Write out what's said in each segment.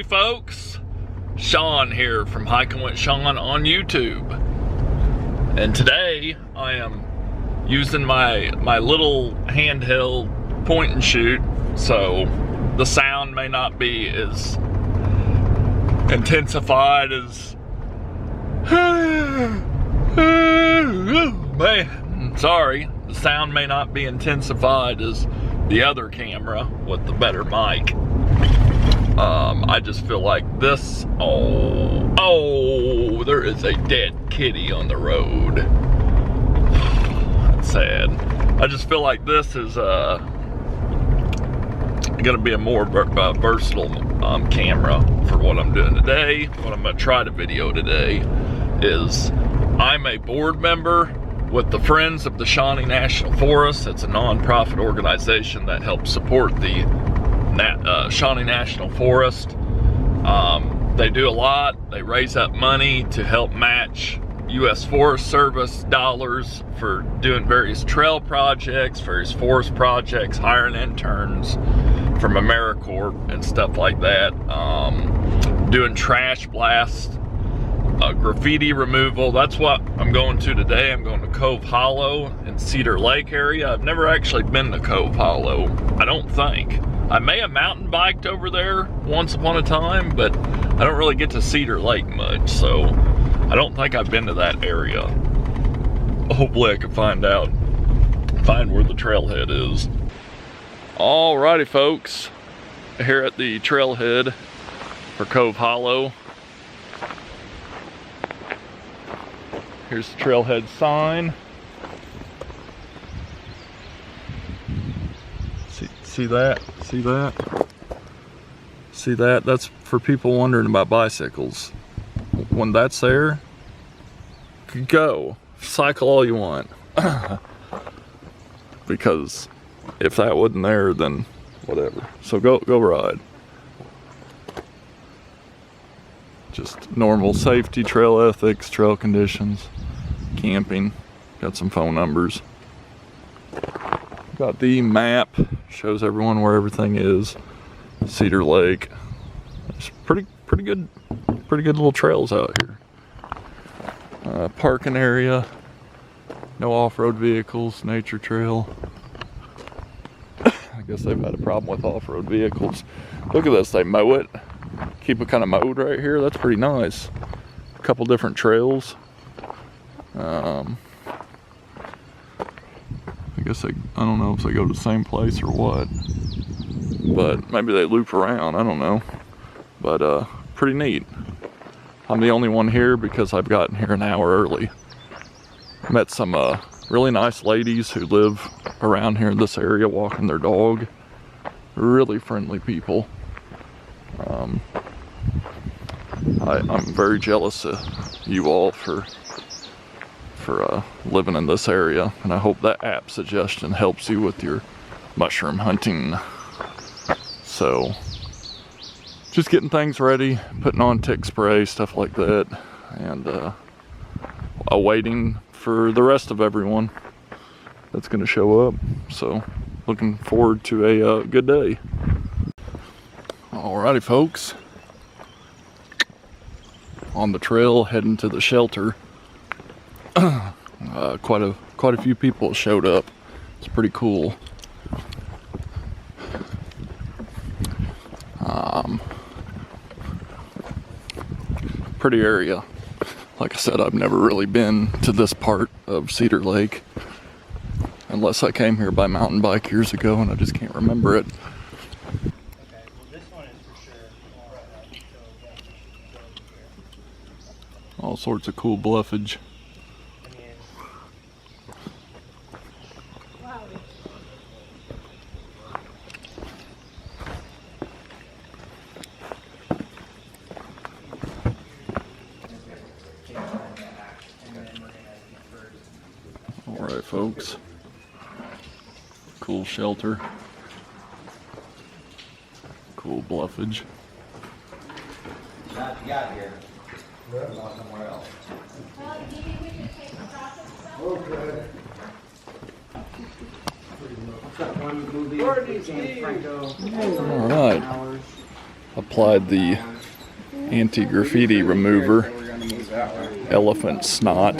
folks, Shawn here from Hiking with Shawn on YouTube. And today I am using my little handheld point and shoot, so the sound may not be as intensified as man, sorry, the sound may not be intensified as the other camera with the better mic. I just feel like this, oh, there is a dead kitty on the road. That's sad. I just feel like this is gonna be a more versatile camera for what I'm doing today. What I'm gonna try to video today is I'm a board member with the Friends of the Shawnee National Forest. It's a non-profit organization that helps support the Shawnee National Forest. They do a lot. They raise up money to help match U.S. Forest Service dollars for doing various trail projects, various forest projects, hiring interns from AmeriCorps and stuff like that. Doing trash blast, graffiti removal. That's what I'm going to today. I'm going to Cove Hollow in Cedar Lake area. I've never actually been to Cove Hollow, I don't think. I may have mountain biked over there once upon a time, but I don't really get to Cedar Lake much, so I don't think I've been to that area. Hopefully I can find where the trailhead is. Alrighty folks, here at the trailhead for Cove Hollow. Here's the trailhead sign. See that? See that? See that? That's for people wondering about bicycles. When that's there, go. Cycle all you want. Because if that wasn't there, then whatever. So go ride. Just normal safety, trail ethics, trail conditions, camping. Got some phone numbers. Got the map, shows everyone where everything is. Cedar Lake. It's pretty good little trails out here. Parking area, no off-road vehicles, nature trail. I guess they've had a problem with off-road vehicles. Look at this, they mow it. Keep it kind of mowed right here. That's pretty nice. A couple different trails. I guess I don't know if they go to the same place or what, but maybe they loop around, I don't know. But pretty neat. I'm the only one here because I've gotten here an hour early. Met some really nice ladies who live around here in this area walking their dog. Really friendly people. I'm very jealous of you all for living in this area, and I hope that app suggestion helps you with your mushroom hunting. So just getting things ready, putting on tick spray, stuff like that, and awaiting for the rest of everyone that's going to show up. So looking forward to a good day. Alrighty folks, on the trail heading to the shelter. Quite a few people showed up. It's pretty cool. Pretty area. Like I said, I've never really been to this part of Cedar Lake unless I came here by mountain bike years ago and I just can't remember it. All sorts of cool bluffage. Alright folks, cool shelter, cool bluffage. Not got here. We're not somewhere else. Okay. Alright, applied the anti-graffiti remover. Elephant snot.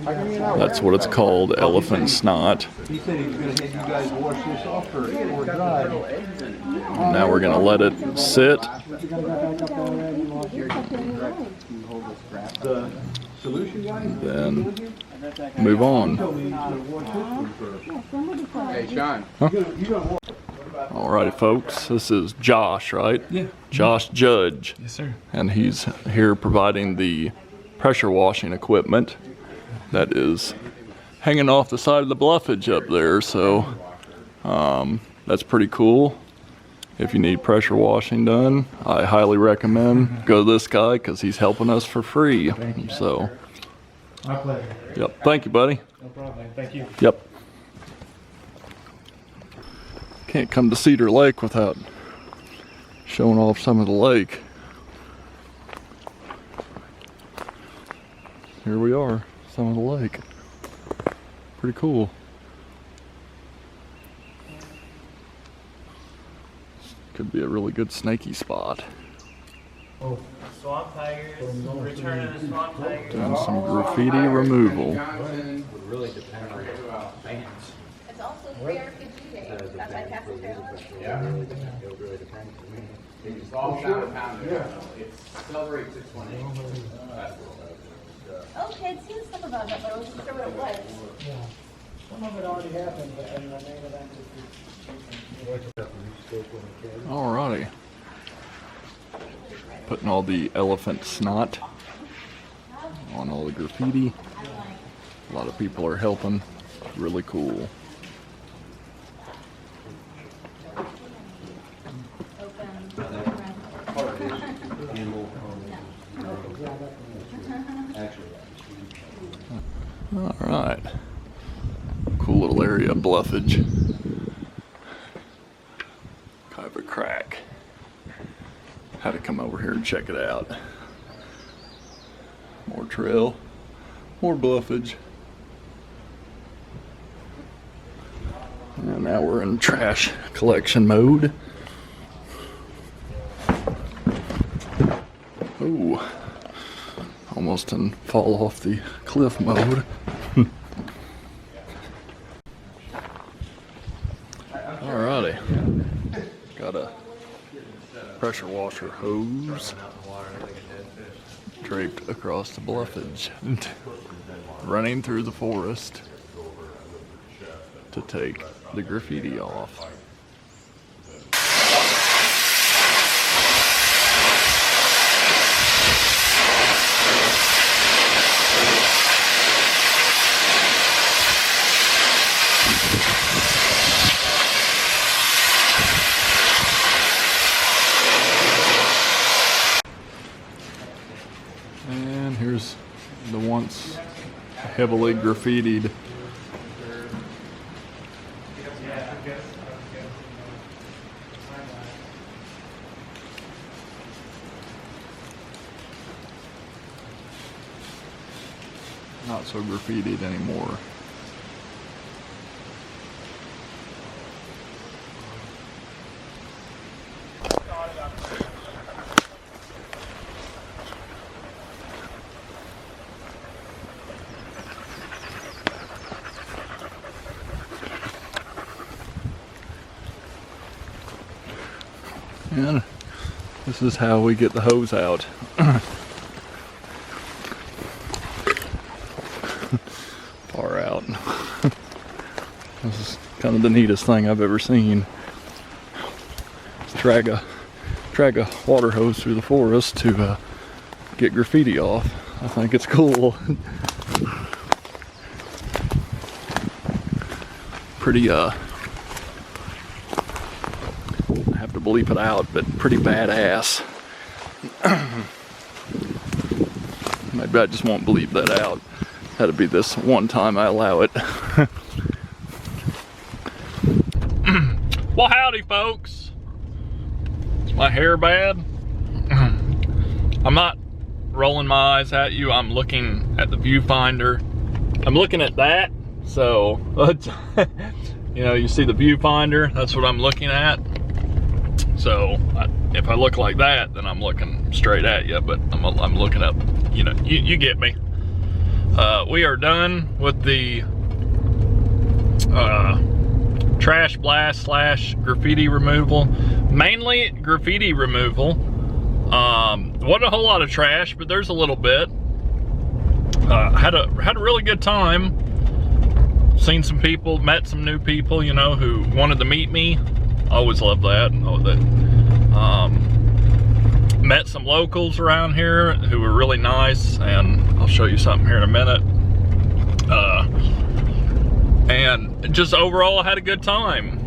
That's what it's called, elephant snot. He said he was going to have you guys wash this off or dry. And now we're gonna let it sit. The solution guy? Then move on. Hey, Shawn. Huh? Alrighty, folks. This is Josh, right? Yeah. Josh Judge. Yes, sir. And he's here providing the pressure washing equipment that is hanging off the side of the bluffage up there. So that's pretty cool. If you need pressure washing done, I highly recommend go to this guy because he's helping us for free. So, My pleasure. yep. Thank you, buddy. No problem. Thank you. Yep. Can't come to Cedar Lake without showing off some of the lake. Here we are, some of the lake. Pretty cool. Could be a really good snaky spot. Swamp tigers, return of the swamp tigers. Doing some graffiti removal. Would really depend on fans. It's also free RPG day. That's my castle trail. Yeah. It would really depend for me. It's all down a pound. It's celebrate 618. Okay, I'd seen stuff about that, but I wasn't sure what it was. Some of it already happened, and the main event is Alrighty. Putting all the elephant snot on all the graffiti. A lot of people are helping. Really cool. Alright. Cool little area of bluffage. Kind of a crack. Had to come over here and check it out. More trail, more bluffage. And now we're in trash collection mode. Ooh, almost didn't fall off the cliff mode. Alrighty, got a pressure washer hose draped across the bluffage, running through the forest to take the graffiti off. And here's the once heavily graffitied not so graffitied anymore. And this is how we get the hose out. Far out. This is kind of the neatest thing I've ever seen. Just drag a water hose through the forest to get graffiti off. I think it's cool. Pretty I have to bleep it out, but pretty badass. Maybe I just won't bleep that out. That'll be this one time I allow it. Well, howdy, folks. Is my hair bad? I'm not rolling my eyes at you. I'm looking at the viewfinder. I'm looking at that. So, you know, you see the viewfinder. That's what I'm looking at. So, if I look like that, then I'm looking straight at you, but I'm looking up, you know, you get me. We are done with the trash blast / graffiti removal. Mainly graffiti removal. Wasn't a whole lot of trash, but there's a little bit. Had a really good time. Seen some people, met some new people, you know, who wanted to meet me. Always love that. Met some locals around here who were really nice, and I'll show you something here in a minute. And just overall, I had a good time.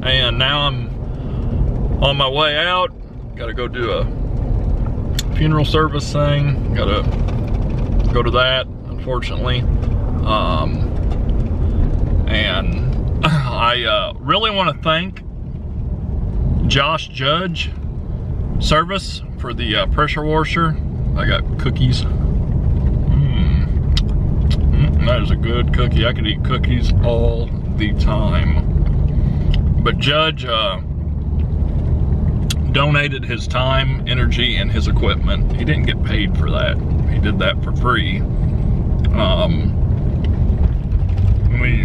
And now I'm on my way out. Gotta go do a funeral service thing. Gotta go to that, unfortunately. And I really want to thank Josh Judge Service for the pressure washer. I got cookies. That is a good cookie. I could eat cookies all the time. But Judge donated his time, energy, and his equipment. He didn't get paid for that. He did that for free. We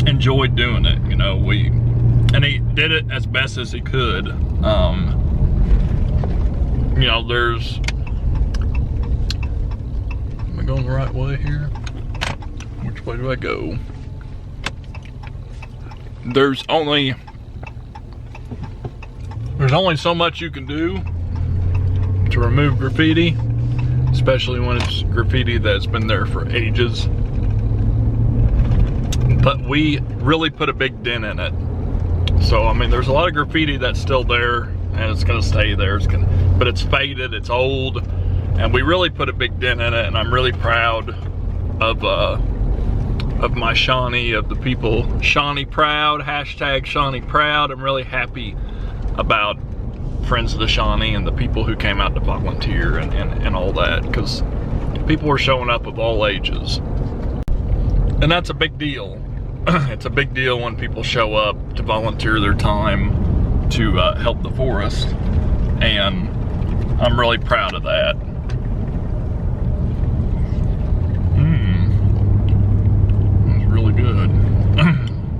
enjoyed doing it, you know. And he did it as best as he could. You know, am I going the right way here? Which way do I go? There's only so much you can do to remove graffiti, especially when it's graffiti that's been there for ages. But we really put a big dent in it. So, I mean, there's a lot of graffiti that's still there, and it's gonna stay there. But it's faded, it's old, and we really put a big dent in it, and I'm really proud of my Shawnee, of the people. Shawnee proud, hashtag Shawnee proud. I'm really happy about Friends of the Shawnee and the people who came out to volunteer and all that, because people were showing up of all ages. And that's a big deal. It's a big deal when people show up to volunteer their time to help the forest, and I'm really proud of that. That's really good.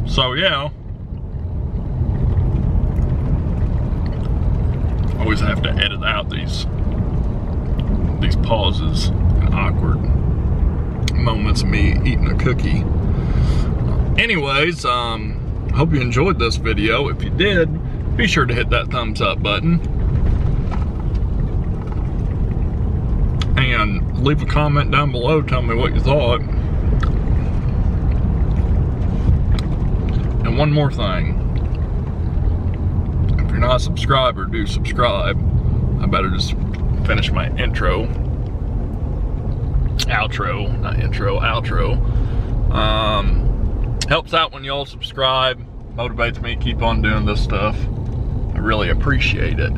So yeah, always have to edit out these pauses and awkward moments of me eating a cookie. Anyways, hope you enjoyed this video. If you did, be sure to hit that thumbs up button. And leave a comment down below, tell me what you thought. And one more thing. If you're not a subscriber, do subscribe. I better just finish my outro. Helps out when y'all subscribe, motivates me to keep on doing this stuff. I really appreciate it.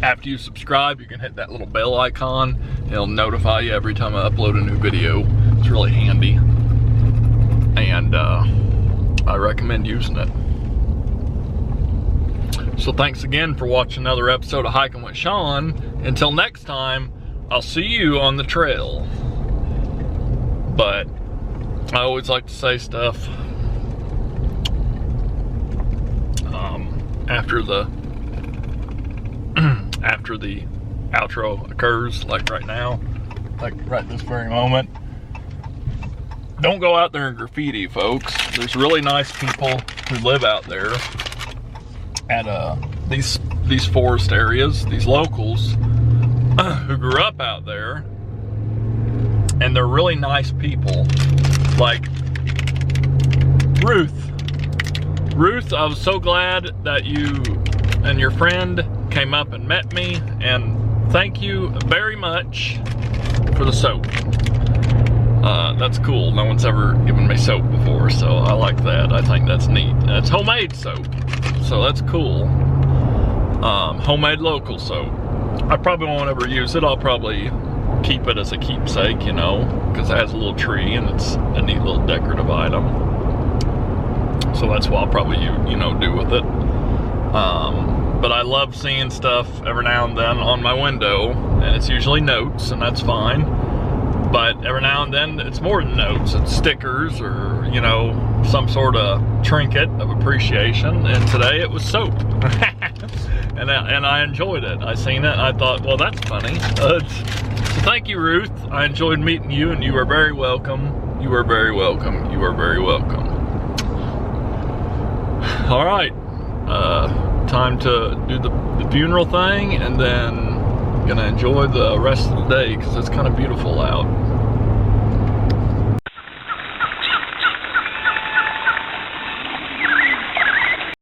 After you subscribe, you can hit that little bell icon. It'll notify you every time I upload a new video. It's really handy, and I recommend using it. So thanks again for watching another episode of Hiking with Shawn. Until next time, I'll see you on the trail. But I always like to say stuff after the outro occurs, like right now, like right this very moment. Don't go out there and graffiti, folks. There's really nice people who live out there at these forest areas, these locals who grew up out there, and they're really nice people. Like Ruth, I was so glad that you and your friend came up and met me, and thank you very much for the soap. That's cool. No one's ever given me soap before, so I like that. I think that's neat. And it's homemade soap, so that's cool. Homemade local soap. I probably won't ever use it. I'll probably keep it as a keepsake, you know, because it has a little tree and it's a neat little decorative item. so that's what I'll probably you know do with it. But I love seeing stuff every now and then on my window, and it's usually notes, and that's fine. But every now and then, it's more than notes. It's stickers or, you know, some sort of trinket of appreciation. And today it was soap. and I enjoyed it. I seen it, and I thought, well, that's funny. So thank you, Ruth. I enjoyed meeting you, and you are very welcome. You are very welcome. You are very welcome. All right. Time to do the funeral thing, and then gonna enjoy the rest of the day because it's kind of beautiful out.